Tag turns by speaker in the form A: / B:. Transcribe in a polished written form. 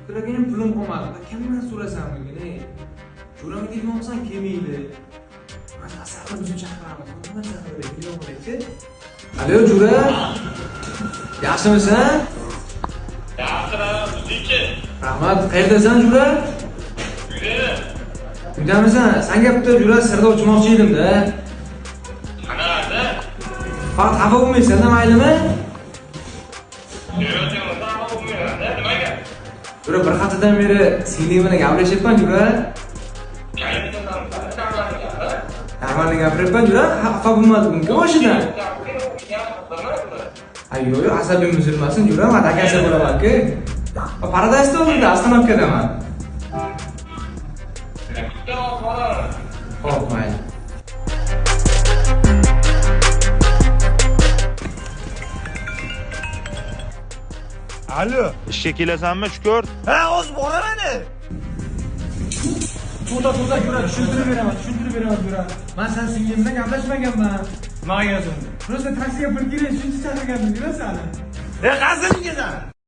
A: Yuragim pulim qolmadi. Kimdan so'rasam bugun, ey? Jo'ramga ketmoqsan, kelmaydi. Mana asarni biz chaqiramiz. Nima chaqirdi? Kelmoqchi. Alo, Jo'ra. Yaxshimisan?
B: Yaxshiman, o'zingchi?
A: Rahmat. Qayerdasan, Jo'ra?
B: Uyda.
A: Uydamisan? Senga bitta Jo'ra sirda ochmoqchi edim-da.
B: Qanaqada?
A: Faqat xafa bo'lmaysan-da, maylimi?
B: Nimaga?
A: Jo'ra bir haftadan beri singling bilan gaplashyapman, Jo'ra. Normalni gapiryapman, Jo'ra. Xafa bo'lmadimmi boshidan? Ayyo, asabiy buzilmasin, Jo'ra. Men akasi bo'laman-ku. Paradise o'rnida Astanovkadaman. Xo'p, mayli.
C: Alo.
D: Ishga kelasanmi, Shukur?
C: Ha, hozir boraman.
A: To'da Jo'ra, tushuntirib beraman, Jo'ra. Men sen singlim bilan gaplashmaganman.
C: Nimaga yo'sin?
A: Просто taksiga pul kerak, shuncha chaqirgandim, Jo'ra seni.
C: Qazilingisan.